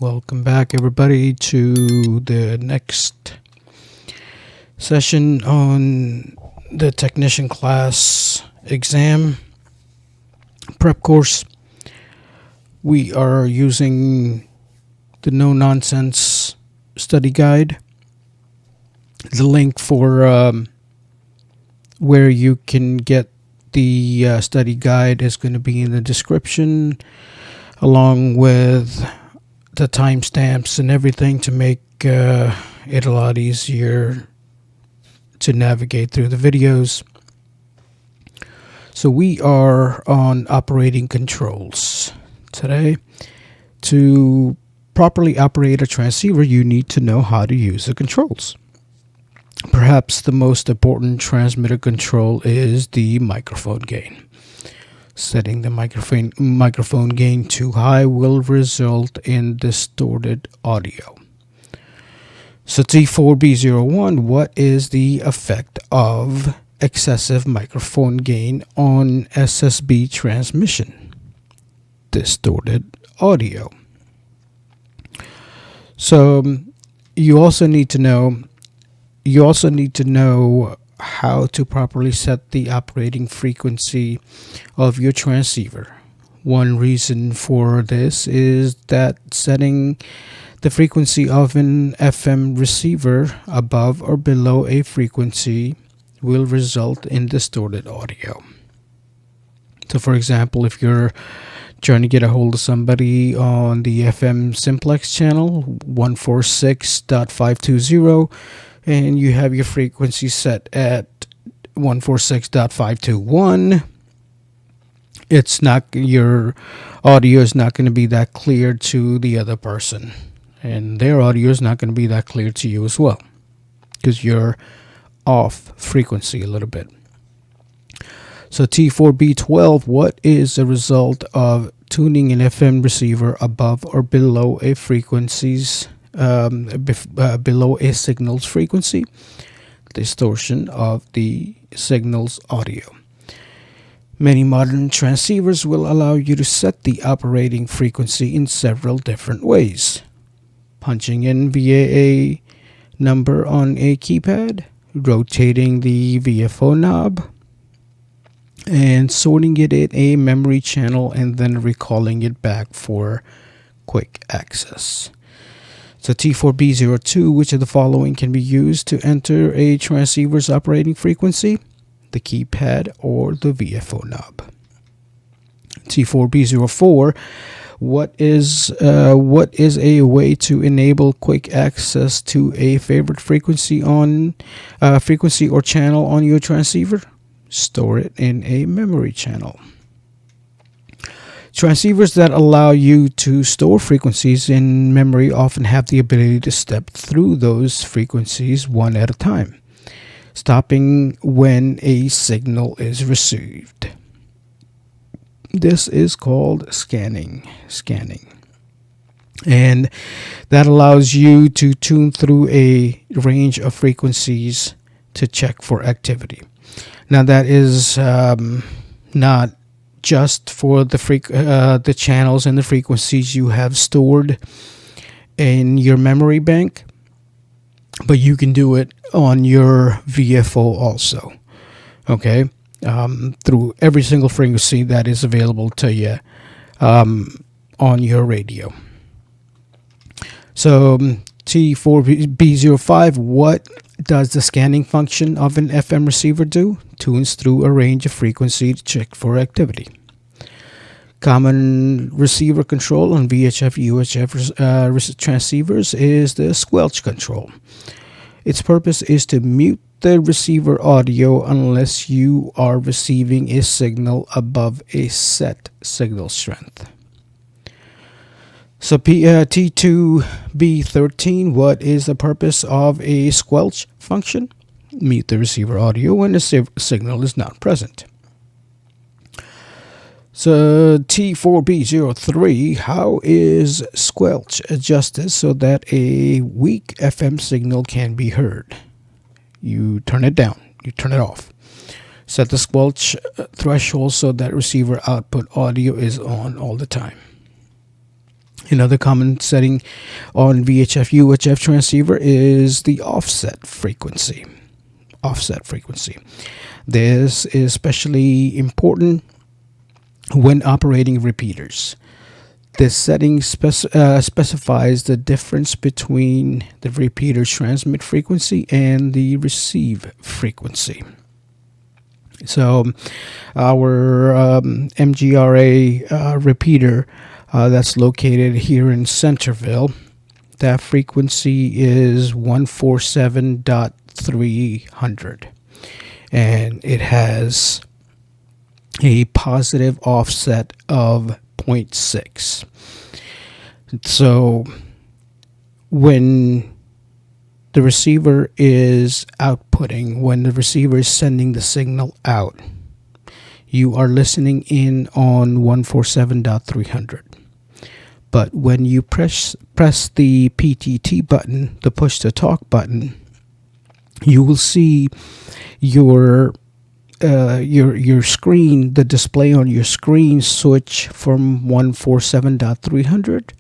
Welcome back, everybody, to the next session on the technician class exam prep course. We are using the No Nonsense study guide. The link for where you can get the study guide is going to be in the description, along with the timestamps and everything to make it a lot easier to navigate through the videos. So we are on operating controls today. To properly operate a transceiver, you need to know how to use the controls. Perhaps the most important transmitter control is the microphone gain. Setting the microphone gain too high will result in distorted audio. So T4B01, what is the effect of excessive microphone gain on SSB transmission? Distorted audio. So you also need to know how to properly set the operating frequency of your transceiver. One reason for this is that setting the frequency of an FM receiver above or below a frequency will result in distorted audio. So for example, if you're trying to get a hold of somebody on the FM simplex channel 146.520, and you have your frequency set at 146.521, your audio is not going to be that clear to the other person, and their audio is not going to be that clear to you as well, because you're off frequency a little bit. So T4B12, what is the result of tuning an FM receiver above or below a frequencies below a signal's frequency? Distortion of the signal's audio. Many modern transceivers will allow you to set the operating frequency in several different ways. Punching in via a number on a keypad, rotating the VFO knob, and sorting it in a memory channel and then recalling it back for quick access. So T4B02, which of the following can be used to enter a transceiver's operating frequency? The keypad or the VFO knob. T4B04, what is a way to enable quick access to a favorite frequency or channel on your transceiver? Store it in a memory channel. Transceivers that allow you to store frequencies in memory often have the ability to step through those frequencies one at a time, stopping when a signal is received. This is called scanning. And that allows you to tune through a range of frequencies to check for activity. Now that is not just for the channels and the frequencies you have stored in your memory bank, but you can do it on your VFO also. Okay, through every single frequency that is available to you on your radio. So T4B05, what does the scanning function of an FM receiver do? Tunes through a range of frequency to check for activity. Common receiver control on VHF, UHF transceivers is the squelch control. Its purpose is to mute the receiver audio unless you are receiving a signal above a set signal strength. So T2B13, what is the purpose of a squelch function? Mute the receiver audio when the signal is not present. So T4B03, how is squelch adjusted so that a weak FM signal can be heard? You turn it down, you turn it off. Set the squelch threshold so that receiver output audio is on all the time. Another common setting on VHF UHF transceiver is the offset frequency. Offset frequency. This is especially important when operating repeaters. This setting specifies the difference between the repeater's transmit frequency and the receive frequency. So our MGRA repeater that's located here in Centerville, that frequency is 147.300, and it has a positive offset of 0.6. So when the receiver is outputting, when the receiver is sending the signal out, you are listening in on 147.300. But when you press the PTT button, the push to talk button, you will see your screen, the display on your screen, switch from 147.300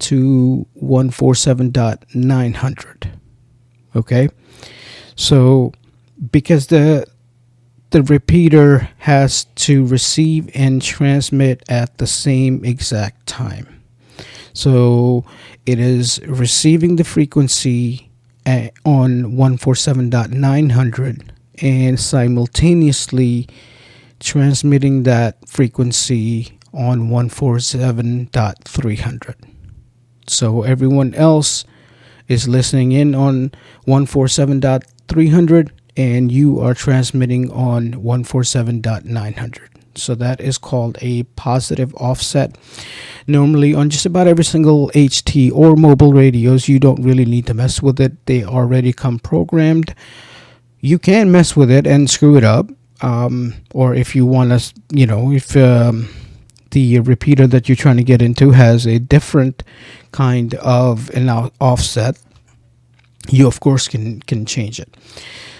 to 147.900. Okay, so because the repeater has to receive and transmit at the same exact time, so it is receiving the frequency on 147.900 and simultaneously transmitting that frequency on 147.300. So everyone else is listening in on 147.300 and you are transmitting on 147.900. So that is called a positive offset. Normally on just about every single HT or mobile radios, you don't really need to mess with it. They already come programmed. You can mess with it and screw it up. Or if you want to, if the repeater that you're trying to get into has a different kind of an offset, you of course can change it.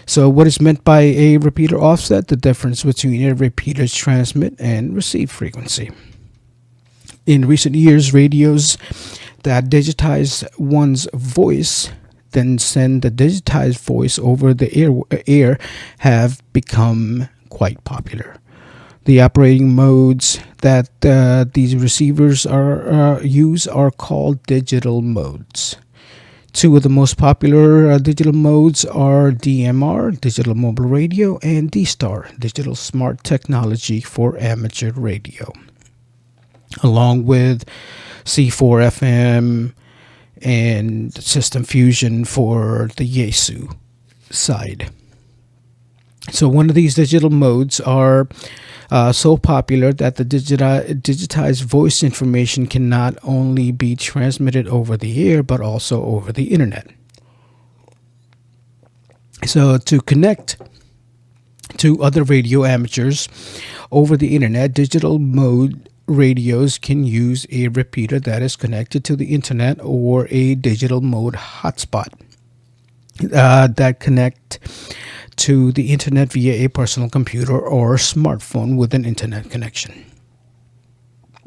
So what is meant by a repeater offset? The difference between a repeater's transmit and receive frequency. In recent years, radios that digitize one's voice then send the digitized voice over the air have become quite popular. The operating modes that these receivers use are called digital modes. Two of the most popular digital modes are DMR, Digital Mobile Radio, and D-Star, Digital Smart Technology for Amateur Radio, along with C4FM and System Fusion for the Yaesu side. So one of these digital modes are so popular that the digitized voice information can not only be transmitted over the air, but also over the internet. So to connect to other radio amateurs over the internet, digital mode radios can use a repeater that is connected to the internet or a digital mode hotspot that connect to the internet via a personal computer or smartphone with an internet connection.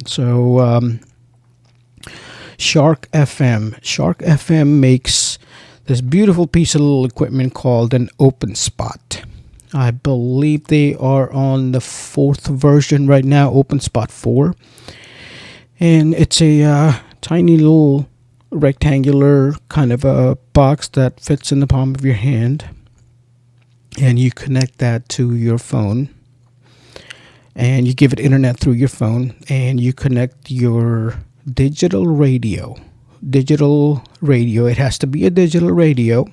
So Shark FM makes this beautiful piece of little equipment called an open spot. I believe they are on the 4th version right now, OpenSpot 4. And it's a tiny little rectangular kind of a box that fits in the palm of your hand. And you connect that to your phone. And you give it internet through your phone. And you connect your digital radio. It has to be a digital radio.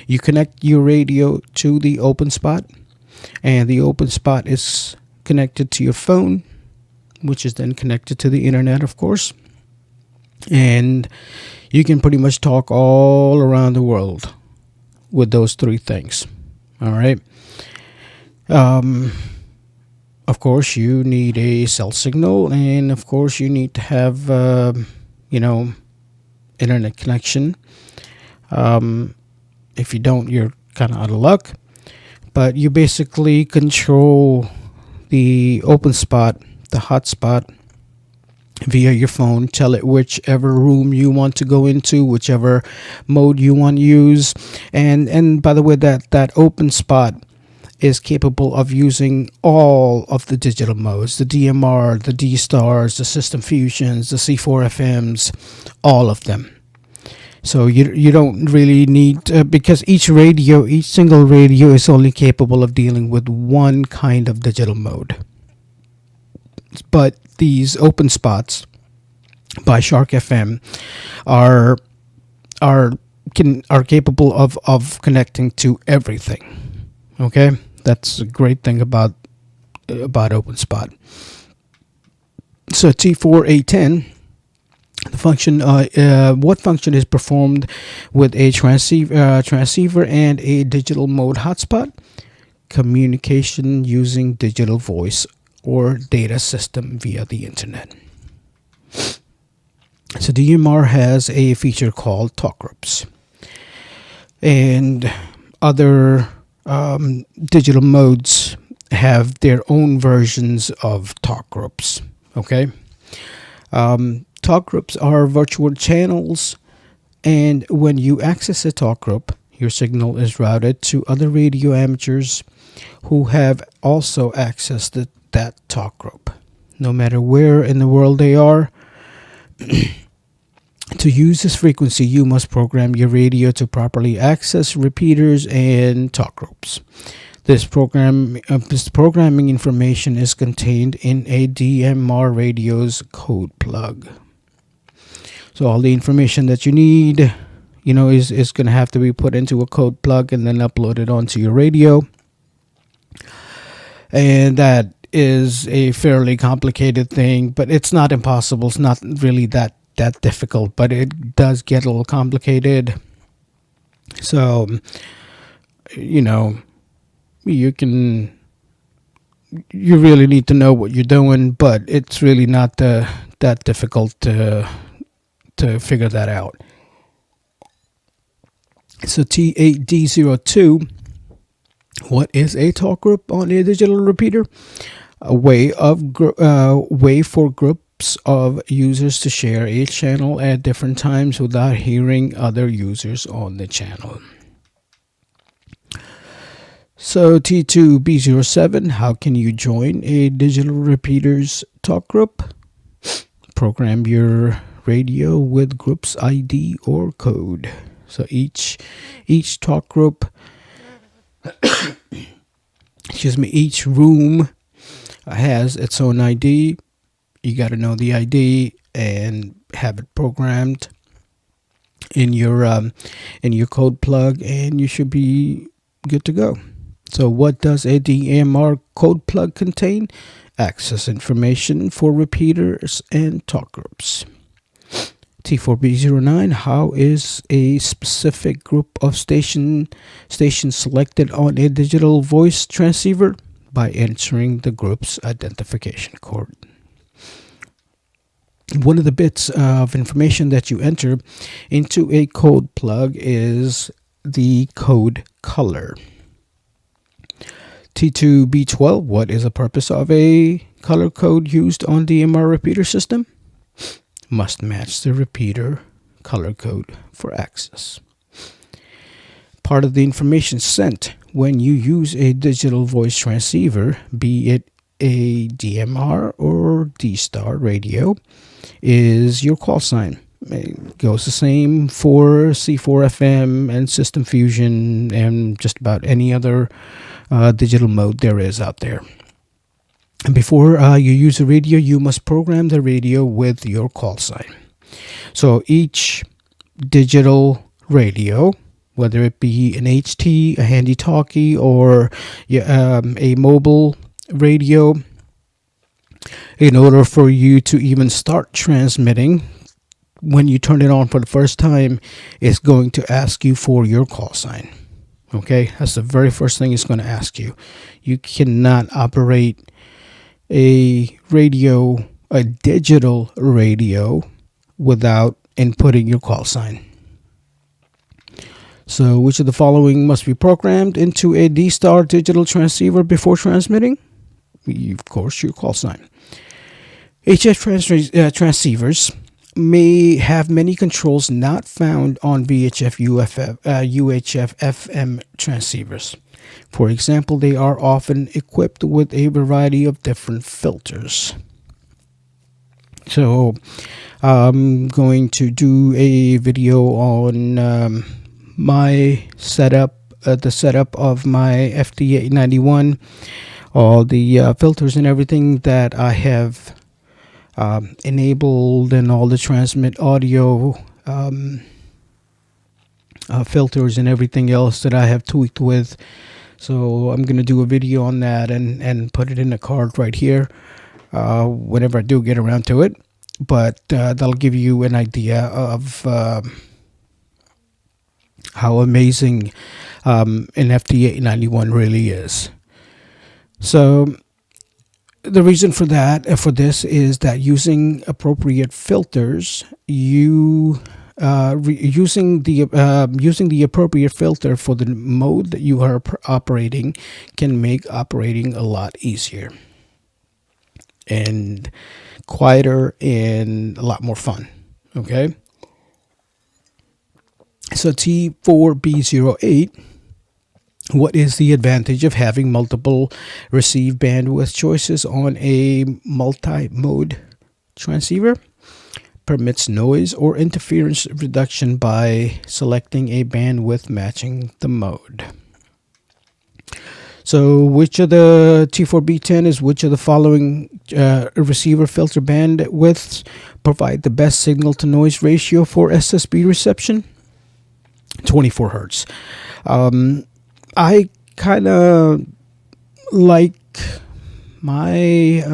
You connect your radio to the open spot, and the open spot is connected to your phone, which is then connected to the internet, of course. And you can pretty much talk all around the world with those three things. All right. Of course, you need a cell signal, and of course, you need to have, internet connection. If you don't, you're kind of out of luck. But you basically control the open spot, the hotspot, via your phone. Tell it whichever room you want to go into, whichever mode you want to use. And by the way, that open spot is capable of using all of the digital modes, the DMR, the D stars, the system fusions, the C4FMs, all of them. So you don't really need because each single radio is only capable of dealing with one kind of digital mode. But these open spots by Shark FM are capable of connecting to everything. Okay, that's a great thing about open spot. So T4A10, the function, what function is performed with a transceiver and a digital mode hotspot? Communication using digital voice or data system via the internet. So DMR has a feature called talk groups, and other digital modes have their own versions of talk groups. Okay, talk groups are virtual channels, and when you access a talk group, your signal is routed to other radio amateurs who have also accessed that talk group, no matter where in the world they are. To use this frequency, you must program your radio to properly access repeaters and talk groups. This programming information is contained in a DMR radio's code plug. So all the information that you need, is going to have to be put into a code plug and then uploaded onto your radio. And that is a fairly complicated thing, but it's not impossible. It's not really that difficult, but it does get a little complicated. So, you really need to know what you're doing, but it's really not that difficult to figure that out. So T8D02, what is a talk group on a digital repeater? A way for groups of users to share a channel at different times without hearing other users on the channel. So T2B07, how can you join a digital repeaters talk group? Program your radio with group's ID or code. So each talk group, each room has its own ID. You got to know the ID and have it programmed in your code plug, and you should be good to go. So what does a DMR code plug contain? Access information for repeaters and talk groups. T4B09, how is a specific group of stations selected on a digital voice transceiver? By entering the group's identification code. One of the bits of information that you enter into a code plug is the code color. T2B12, what is the purpose of a color code used on DMR repeater system? Must match the repeater color code for access. Part of the information sent when you use a digital voice transceiver, be it a DMR or D-Star radio, is your call sign. It goes the same for C4FM and System Fusion and just about any other digital mode there is out there. And before you use a radio, you must program the radio with your call sign. So each digital radio, whether it be an HT, a handy talkie, or a mobile radio, in order for you to even start transmitting, when you turn it on for the first time, it's going to ask you for your call sign. Okay, that's the very first thing it's going to ask you. You cannot operate a digital radio, without inputting your call sign. So which of the following must be programmed into a D-Star digital transceiver before transmitting? Of course, your call sign. Transceivers may have many controls not found on UHF FM transceivers. For example, they are often equipped with a variety of different filters. So I'm going to do a video on my setup, the setup of my FD891, all the filters and everything that I have enabled, and all the transmit audio filters and everything else that I have tweaked with. So I'm going to do a video on that and put it in a card right here whenever I do get around to it. But that'll give you an idea of how amazing an FD891 really is. So the reason for this is that using appropriate filters, using the appropriate filter for the mode that you are operating can make operating a lot easier and quieter and a lot more fun. Okay, so T4B08. What is the advantage of having multiple receive bandwidth choices on a multi-mode transceiver? Permits noise or interference reduction by selecting a bandwidth matching the mode. So which of the T4B10 is which of the following receiver filter bandwidths provide the best signal to noise ratio for SSB reception? 24 hertz. I kind of like my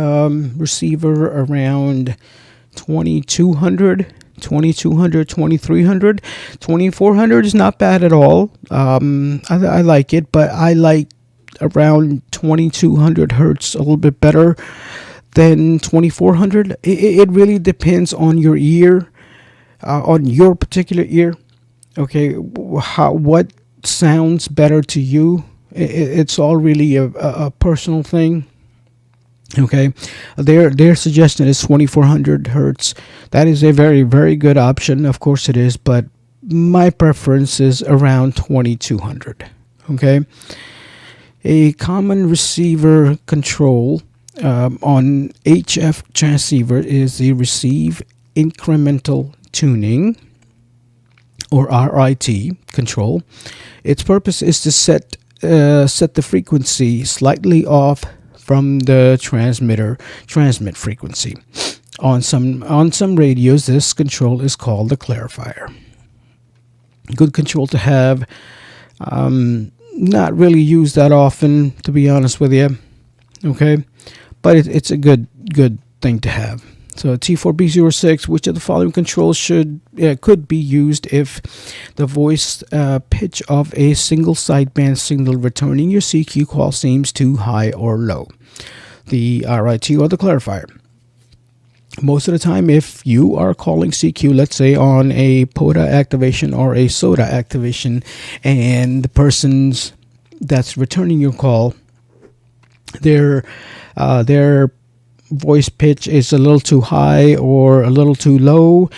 receiver around 2200, 2300. 2400 is not bad at all. I like it, but I like around 2200 hertz a little bit better than 2400. It really depends on your ear, on your particular ear. Okay, what sounds better to you? It's all really a personal thing. Okay, their suggestion is 2400 hertz. That is a very, very good option. Of course it is, but my preference is around 2200. Okay, a common receiver control on HF transceiver is the receive incremental tuning, or RIT control. Its purpose is to set the frequency slightly off from the transmit frequency. On some radios, this control is called the clarifier. Good control to have. Not really used that often, to be honest with you. Okay, but it's a good thing to have. So T4B06, which of the following controls could be used if the voice pitch of a single sideband signal returning your CQ call seems too high or low? The RIT or the clarifier. Most of the time, if you are calling CQ, let's say on a POTA activation or a SOTA activation, and the person's that's returning your call, their voice pitch is a little too high or a little too low,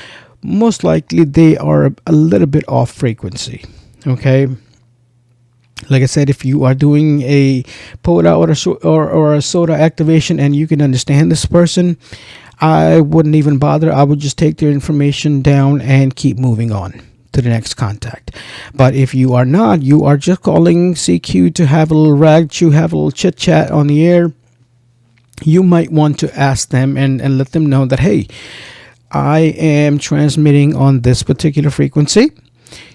most likely they are a little bit off frequency. Okay, like I said, if you are doing a POTA or a SOTA activation and you can understand this person, I wouldn't even bother. I would just take their information down and keep moving on to the next contact. But if you are not, you are just calling CQ to have a little rag chew, have a little chit chat on the air, you might want to ask them and let them know that, hey, I am transmitting on this particular frequency.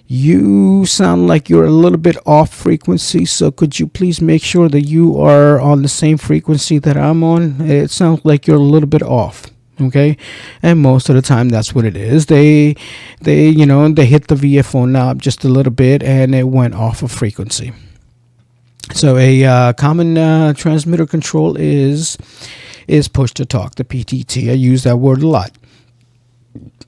You sound like you're a little bit off frequency, so could you please make sure that you are on the same frequency that I'm on? It sounds like you're a little bit off. Okay, and most of the time that's what it is. They hit the VFO knob just a little bit and it went off of frequency. So a common transmitter control is push to talk, the PTT. I use that word a lot.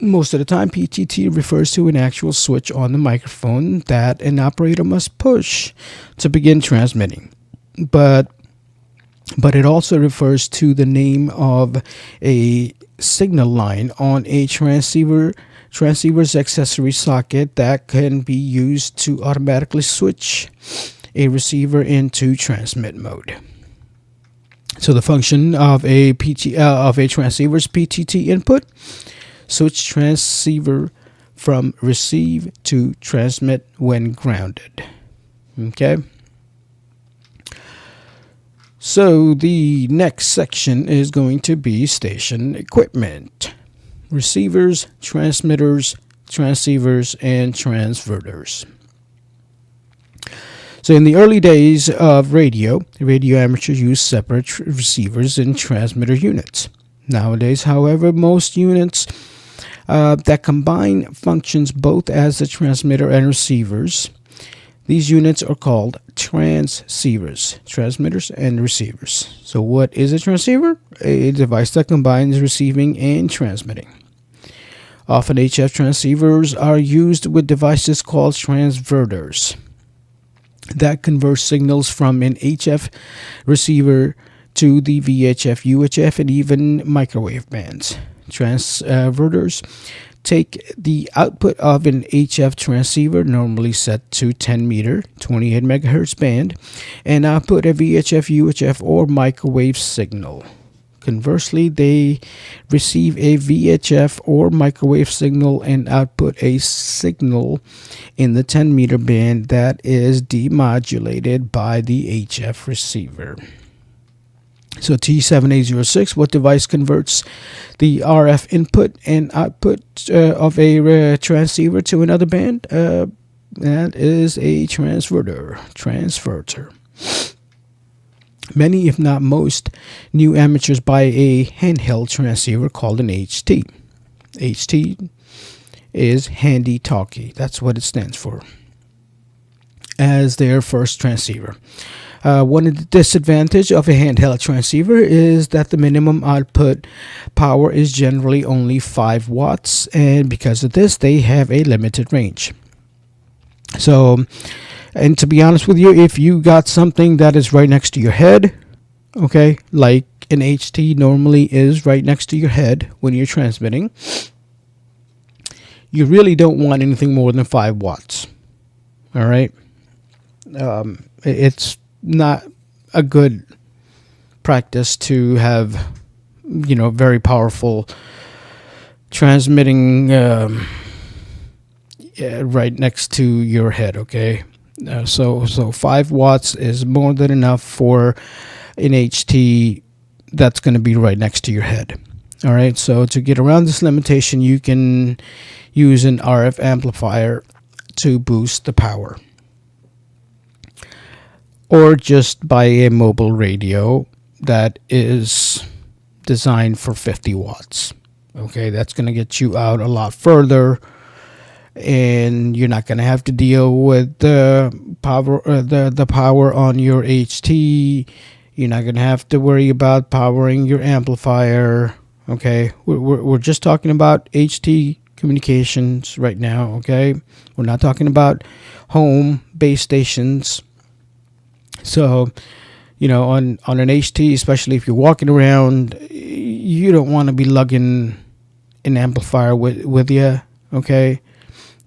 Most of the time, PTT refers to an actual switch on the microphone that an operator must push to begin transmitting. But but it also refers to the name of a signal line on a transceiver's accessory socket that can be used to automatically switch a receiver into transmit mode. So the function of a transceiver's PTT input: switch transceiver from receive to transmit when grounded. Okay. So the next section is going to be station equipment: receivers, transmitters, transceivers, and transverters. So in the early days of radio amateurs used separate receivers and transmitter units. Nowadays, however, most units that combine functions both as the transmitter and receivers. These units are called transceivers, transmitters and receivers. So what is a transceiver? A device that combines receiving and transmitting. Often HF transceivers are used with devices called transverters that convert signals from an HF receiver to the VHF, UHF, and even microwave bands. Transverters take the output of an HF transceiver, normally set to 10 meter, 28 megahertz band, and output a VHF, UHF, or microwave signal. Conversely, they receive a VHF or microwave signal and output a signal in the 10 meter band that is demodulated by the HF receiver. So T7806, what device converts the RF input and output of a transceiver to another band? That is a transverter. Many, if not most, new amateurs buy a handheld transceiver called an HT. HT is handy talkie. That's what it stands for, as their first transceiver. One of the disadvantages of a handheld transceiver is that the minimum output power is generally only 5 watts, and because of this, they have a limited range. So, and to be honest with you, if you got something that is right next to your head, okay, like an HT normally is right next to your head when you're transmitting, you really don't want anything more than 5 watts. All right. It's not a good practice to have, very powerful transmitting right next to your head. Okay. So 5 watts is more than enough for an HT that's going to be right next to your head. All right. So to get around this limitation, you can use an RF amplifier to boost the power, or just buy a mobile radio that is designed for 50 watts. Okay, that's going to get you out a lot further, and you're not going to have to deal with the power on your HT. You're not going to have to worry about powering your amplifier. Okay, we're just talking about HT communications right now. Okay, we're not talking about home base stations. So, on an HT, especially if you're walking around, you don't want to be lugging an amplifier with you. Okay,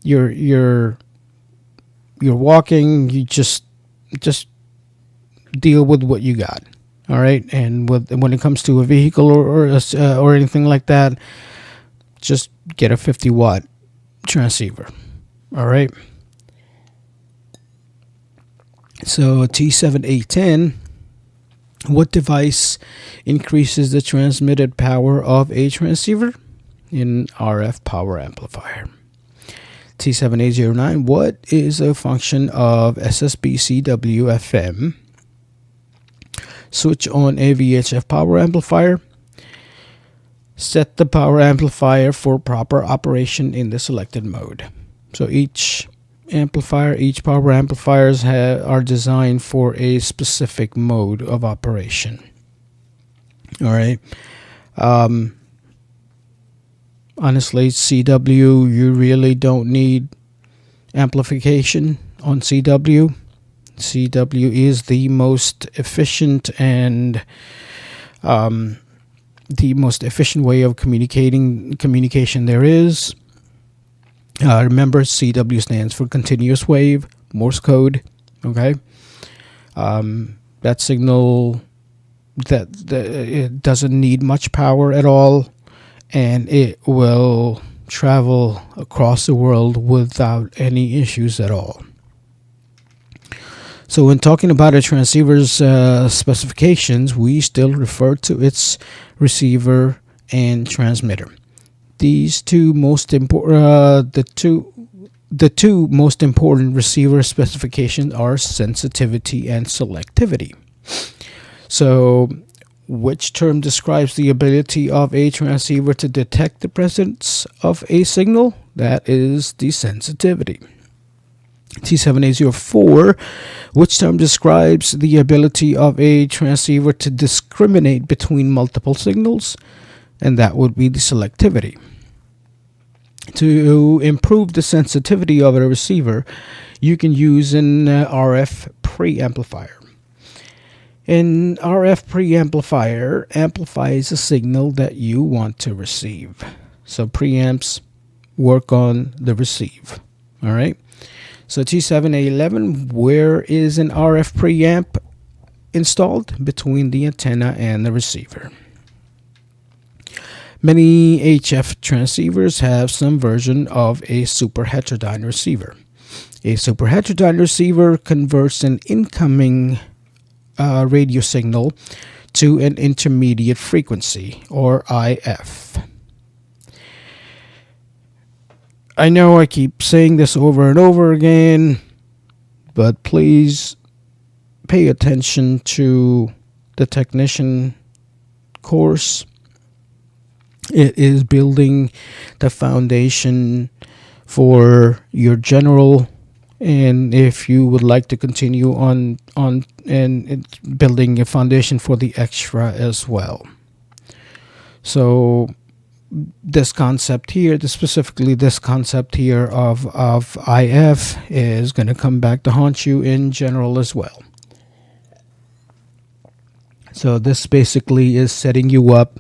you're walking. You just deal with what you got. All right, and when it comes to a vehicle or anything like that, just get a 50-watt transceiver. All right. So T7810, what device increases the transmitted power of a transceiver? An RF power amplifier. T7809, what is a function of SSB CW FM? Switch on a VHF power amplifier. Set the power amplifier for proper operation in the selected mode. So each power amplifiers are designed for a specific mode of operation. All right. Honestly, CW, you really don't need amplification on CW. CW is the most efficient and the most efficient way of communication there is. Remember, CW stands for continuous wave, Morse code. Okay, that signal it doesn't need much power at all, and it will travel across the world without any issues at all. So when talking about a transceiver's specifications, we still refer to its receiver and transmitter. These two most important, the two most important receiver specifications are sensitivity and selectivity. So, which term describes the ability of a transceiver to detect the presence of a signal? That is the sensitivity. T7A04, which term describes the ability of a transceiver to discriminate between multiple signals? And that would be the selectivity. To improve the sensitivity of a receiver, you can use an RF preamplifier. An RF preamplifier amplifies a signal that you want to receive. So preamps work on the receive. All right. So T7A11, where is an RF preamp installed? Between the antenna and the receiver. Many HF transceivers have some version of a super heterodyne receiver. A super heterodyne receiver converts an incoming radio signal to an intermediate frequency, or IF. I know I keep saying this over and over again, but please pay attention to the technician course. It is building the foundation for your general, and if you would like to continue on and it's building a foundation for the extra as well. So this concept here, specifically this concept here of IF, is going to come back to haunt you in general as well. So this basically is setting you up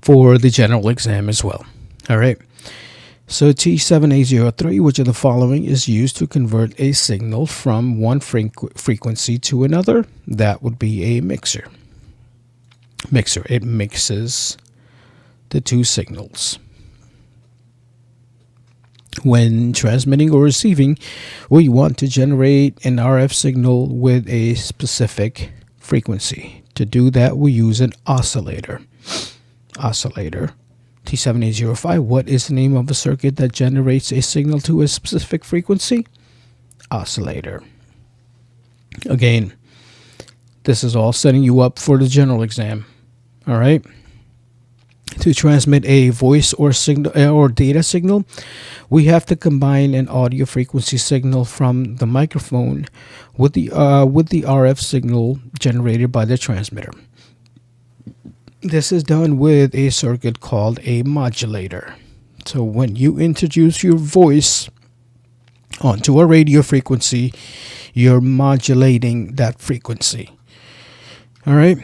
for the general exam as well. All right. So T7A03, which of the following is used to convert a signal from one frequency to another? That would be a mixer. It mixes the two signals. When transmitting or receiving, we want to generate an RF signal with a specific frequency. To do that, we use an oscillator. T7A05, what is the name of a circuit that generates a signal to a specific frequency? Oscillator. Again, this is all setting you up for the general exam. All right. To transmit a voice or signal or data signal, we have to combine an audio frequency signal from the microphone with the RF signal generated by the transmitter. This is done with a circuit called a modulator. So when you introduce your voice onto a radio frequency, you're modulating that frequency. All right.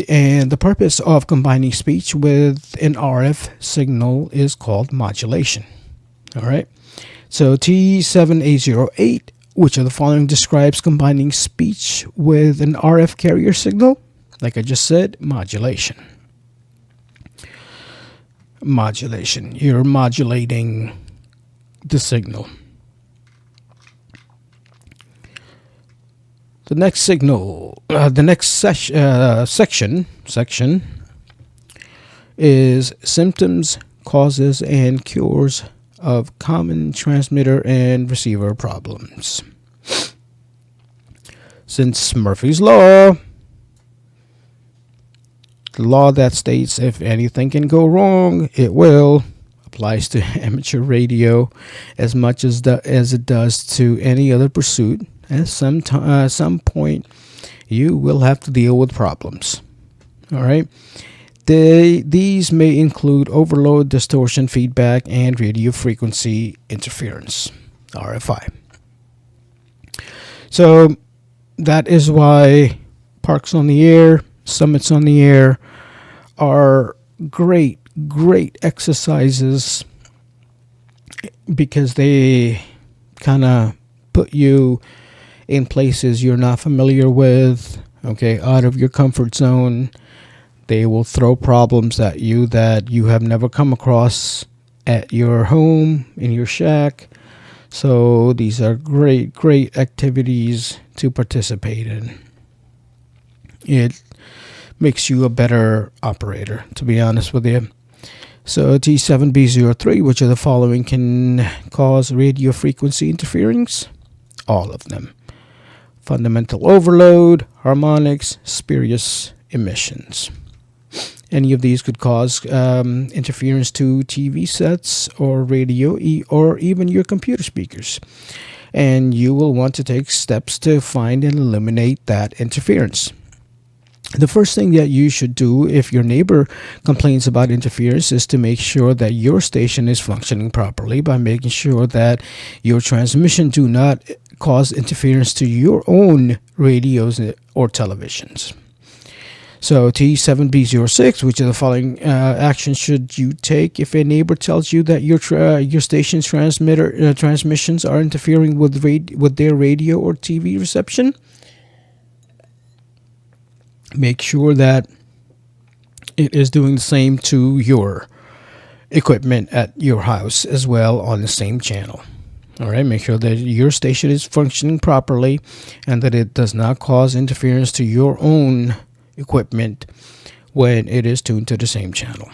And the purpose of combining speech with an RF signal is called modulation. All right. So T7A08, which of the following describes combining speech with an RF carrier signal? Like I just said, modulation. You're modulating the signal. The next section is symptoms, causes, and cures of common transmitter and receiver problems. Since Murphy's Law, the law that states if anything can go wrong, it will, applies to amateur radio as much as it does to any other pursuit. At some point, you will have to deal with problems. All right. These may include overload, distortion, feedback, and radio frequency interference, RFI. So that is why Parks on the Air, Summits on the Air are great exercises, because they kind of put you in places you're not familiar with, okay, out of your comfort zone. They will throw problems at you that you have never come across at your home, in your shack. So these are great activities to participate in. It makes you a better operator, to be honest with you. So T7B03, which of the following can cause radio frequency interference? All of them. Fundamental overload, harmonics, spurious emissions. Any of these could cause interference to TV sets or radio or even your computer speakers. And you will want to take steps to find and eliminate that interference. The first thing that you should do if your neighbor complains about interference is to make sure that your station is functioning properly by making sure that your transmission do not cause interference to your own radios or televisions. So T7B06, which of the following actions should you take if a neighbor tells you that your station's transmissions are interfering with their radio or TV reception? Make sure that it is doing the same to your equipment at your house as well on the same channel. All right, make sure that your station is functioning properly and that it does not cause interference to your own equipment when it is tuned to the same channel.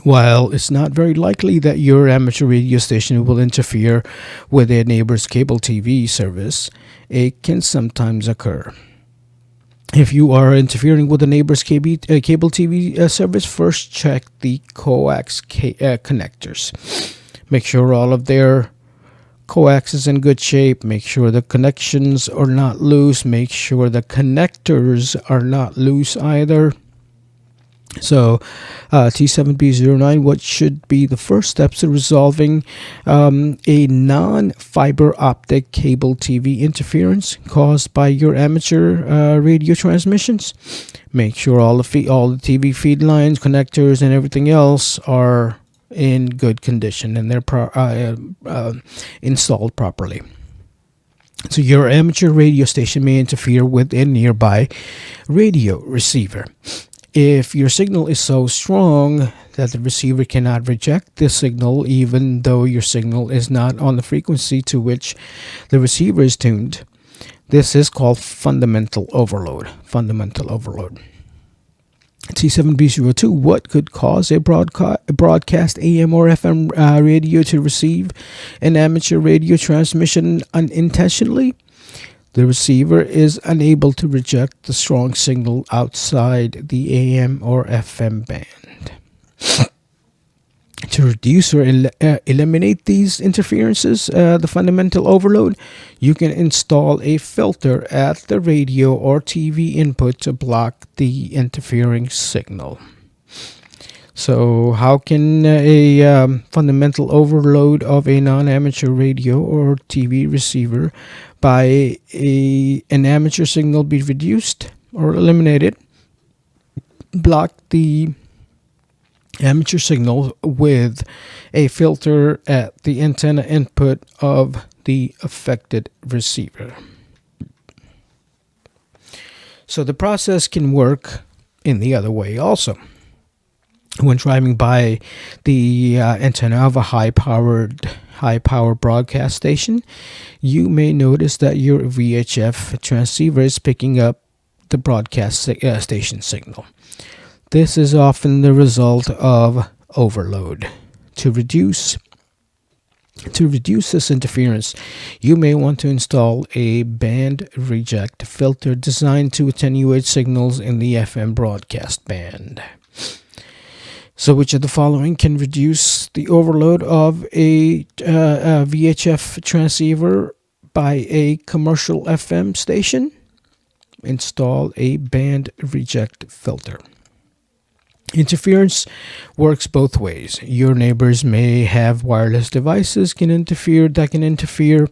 While it's not very likely that your amateur radio station will interfere with a neighbor's cable TV service, it can sometimes occur. If you are interfering with a neighbor's cable TV service, first check the coax connectors. Make sure all of their coax is in good shape. Make sure the connections are not loose. Make sure the connectors are not loose either. So T7B09, what should be the first steps to resolving a non-fiber optic cable TV interference caused by your amateur radio transmissions? Make sure all the TV feed lines, connectors, and everything else are in good condition and they're installed properly. So your amateur radio station may interfere with a nearby radio receiver. If your signal is so strong that the receiver cannot reject the signal, even though your signal is not on the frequency to which the receiver is tuned, this is called fundamental overload. T7B02, what could cause a broadcast AM or FM radio to receive an amateur radio transmission unintentionally? The receiver is unable to reject the strong signal outside the AM or FM band. To reduce or eliminate these interferences, the fundamental overload, you can install a filter at the radio or TV input to block the interfering signal. So how can a fundamental overload of a non-amateur radio or TV receiver by an amateur signal be reduced or eliminated? Block the amateur signal with a filter at the antenna input of the affected receiver. So the process can work in the other way also. When driving by the antenna of a high-power broadcast station, you may notice that your VHF transceiver is picking up the broadcast station signal. This is often the result of overload. To reduce this interference, you may want to install a band reject filter designed to attenuate signals in the FM broadcast band. So which of the following can reduce the overload of a VHF transceiver by a commercial FM station? Install a band reject filter. Interference works both ways. Your neighbors may have wireless devices that can interfere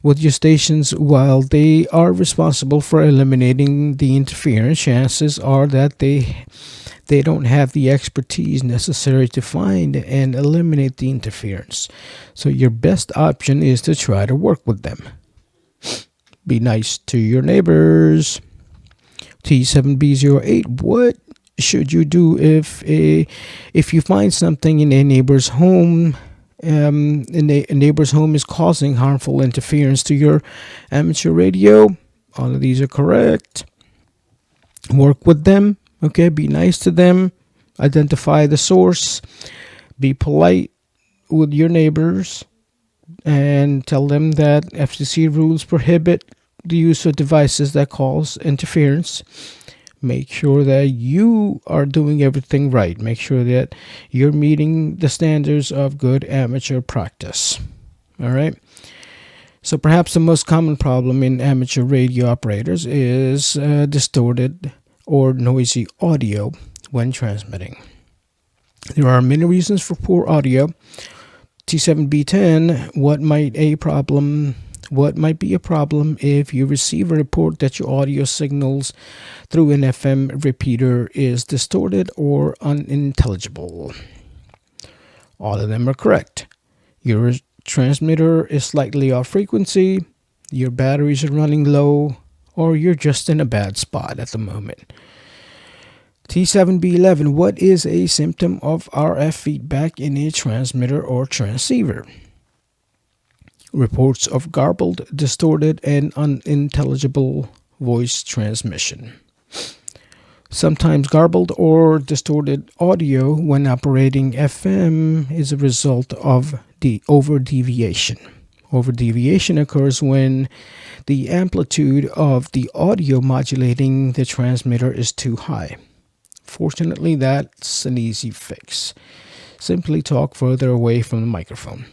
with your stations. While they are responsible for eliminating the interference, chances are that they don't have the expertise necessary to find and eliminate the interference. So your best option is to try to work with them. Be nice to your neighbors. T7B08, what should you do if you find something in a neighbor's home, and a neighbor's home is causing harmful interference to your amateur radio? All of these are correct. Work with them. Okay, be nice to them. Identify the source. Be polite with your neighbors and tell them that FCC rules prohibit the use of devices that cause interference. Make sure that you are doing everything right. Make sure that you're meeting the standards of good amateur practice. All right. So perhaps the most common problem in amateur radio operators is distorted or noisy audio when transmitting. There are many reasons for poor audio. T7B10, what might be a problem if you receive a report that your audio signals through an FM repeater is distorted or unintelligible? All of them are correct. Your transmitter is slightly off frequency, your batteries are running low, or you're just in a bad spot at the moment. T7B11, what is a symptom of RF feedback in a transmitter or transceiver? Reports of garbled, distorted, and unintelligible voice transmission. Sometimes garbled or distorted audio when operating FM is a result of the over-deviation. Over-deviation occurs when the amplitude of the audio modulating the transmitter is too high. Fortunately, that's an easy fix. Simply talk further away from the microphone.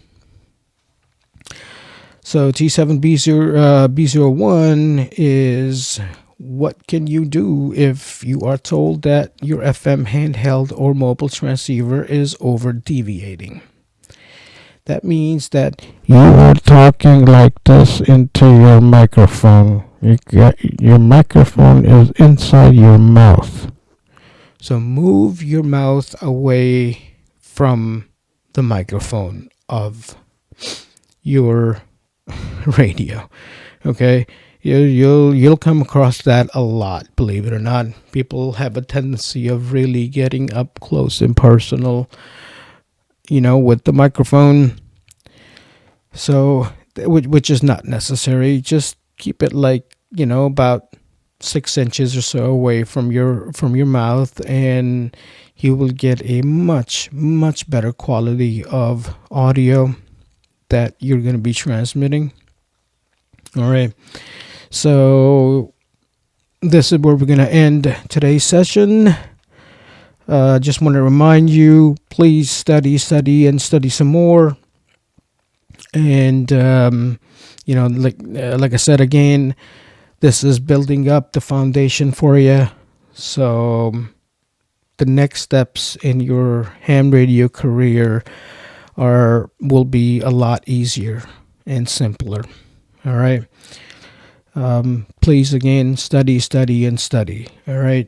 So T7B01 is, what can you do if you are told that your FM handheld or mobile transceiver is over-deviating? That means that you are talking like this into your microphone. Your microphone is inside your mouth. So move your mouth away from the microphone of your radio. Okay, you'll come across that a lot. Believe it or not, people have a tendency of really getting up close and personal, with the microphone. So, which is not necessary. Just keep it like about 6 inches or so away from your mouth, and you will get a much better quality of audio that you're going to be transmitting. All right. So this is where we're going to end today's session. Just want to remind you, please study some more. And, like I said again, this is building up the foundation for you. So the next steps in your ham radio career will be a lot easier and simpler. All right. Please, again, study. All right.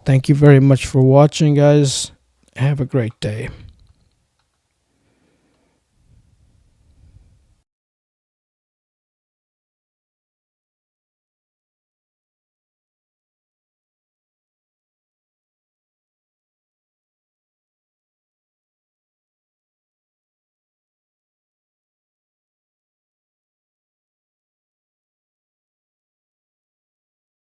Thank you very much for watching, guys. Have a great day.